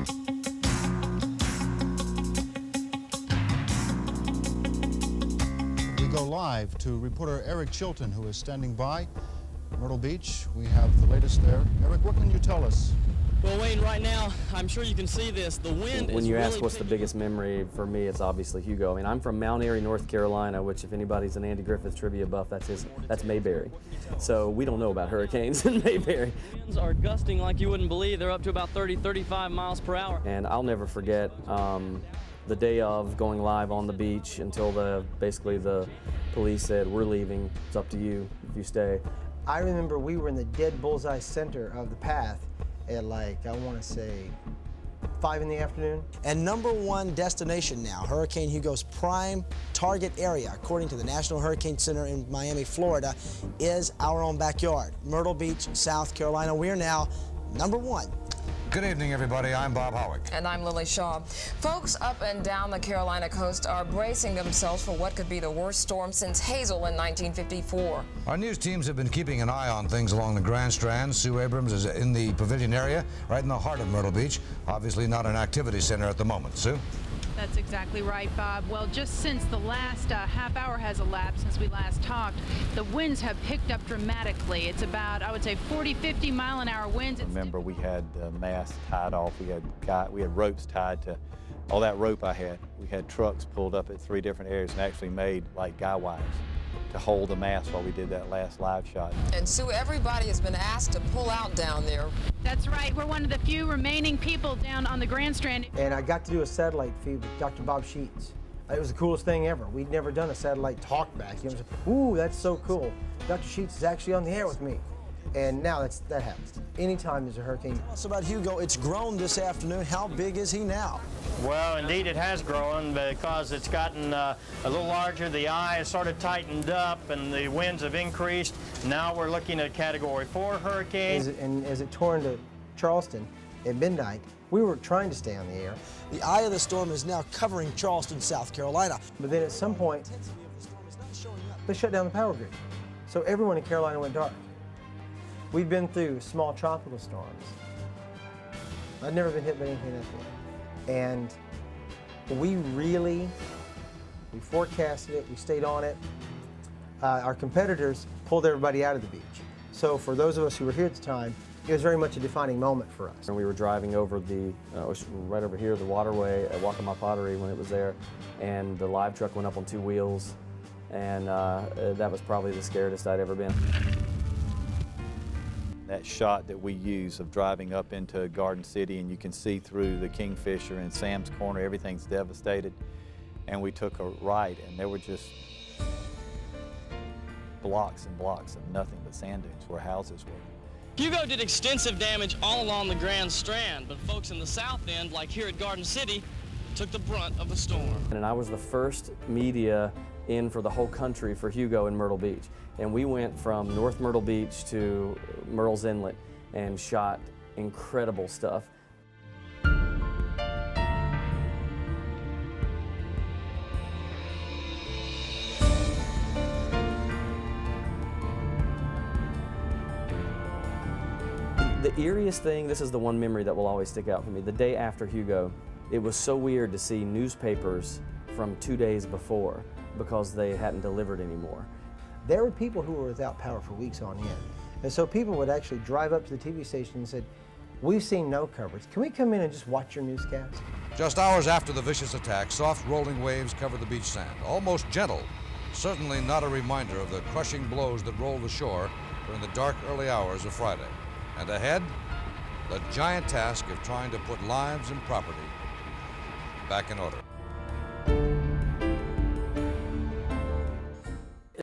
We go live to reporter Eric Chilton, who is standing by Myrtle Beach. We have the latest there. Eric, what can you tell us? Well, Wayne, right now, I'm sure you can see this. The wind When is you really ask what's the biggest memory for me, it's obviously Hugo. I mean, I'm from Mount Airy, North Carolina, which if anybody's an Andy Griffith trivia buff, that's Mayberry. So we don't know about hurricanes in Mayberry. Winds are gusting like you wouldn't believe. They're up to about 30, 35 miles per hour. And I'll never forget the day of going live on the beach until basically the police said, we're leaving, it's up to you if you stay. I remember we were in the dead bullseye center of the path at like, I want to say, 5 in the afternoon. And #1 destination now, Hurricane Hugo's prime target area, according to the National Hurricane Center in Miami, Florida, is our own backyard, Myrtle Beach, South Carolina. We're now #1. Good evening, everybody. I'm Bob Howick. And I'm Lily Shaw. Folks up and down the Carolina coast are bracing themselves for what could be the worst storm since Hazel in 1954. Our news teams have been keeping an eye on things along the Grand Strand. Sue Abrams is in the pavilion area, right in the heart of Myrtle Beach. Obviously not an activity center at the moment. Sue? That's exactly right, Bob. Well, just since the last half hour has elapsed since we last talked, the winds have picked up dramatically. It's about, I would say, 40, 50 mile-an-hour winds. Remember, we had masts tied off. We had ropes tied to all that rope I had. We had trucks pulled up at 3 different areas and actually made like guy wires to hold the mast while we did that last live shot. And Sue, everybody has been asked to pull out down there. That's right. We're one of the few remaining people down on the Grand Strand. And I got to do a satellite feed with Dr. Bob Sheets. It was the coolest thing ever. We'd never done a satellite talkback. You know, ooh, that's so cool. Dr. Sheets is actually on the air with me. And now that happens. Anytime there's a hurricane. Tell us about Hugo. It's grown this afternoon. How big is he now? Well, indeed it has grown because it's gotten a little larger. The eye has sort of tightened up and the winds have increased. Now we're looking at Category 4 hurricane. As it tore into Charleston at midnight, we were trying to stay on the air. The eye of the storm is now covering Charleston, South Carolina. But then at some point, they shut down the power grid. So everyone in Carolina went dark. We've been through small tropical storms. I've never been hit by anything that big. And we forecasted it, we stayed on it. Our competitors pulled everybody out of the beach. So for those of us who were here at the time, it was very much a defining moment for us. And we were driving over right over here, the waterway at Waccamaw Pottery when it was there, and the live truck went up on 2 wheels, and that was probably the scariest I'd ever been. That shot that we use of driving up into Garden City and you can see through the Kingfisher and Sam's Corner, everything's devastated. And we took a right and there were just blocks and blocks of nothing but sand dunes where houses were. Hugo did extensive damage all along the Grand Strand, but folks in the south end, like here at Garden City, took the brunt of the storm. And I was the first media in for the whole country for Hugo in Myrtle Beach. And we went from North Myrtle Beach to Myrtle's Inlet and shot incredible stuff. The eeriest thing, this is the one memory that will always stick out for me, the day after Hugo, it was so weird to see newspapers from 2 days before because they hadn't delivered anymore. There were people who were without power for weeks on end. And so people would actually drive up to the TV station and said, we've seen no coverage. Can we come in and just watch your newscast? Just hours after the vicious attack, soft rolling waves cover the beach sand, almost gentle. Certainly not a reminder of the crushing blows that rolled ashore during the dark early hours of Friday. And ahead, the giant task of trying to put lives and property back in order.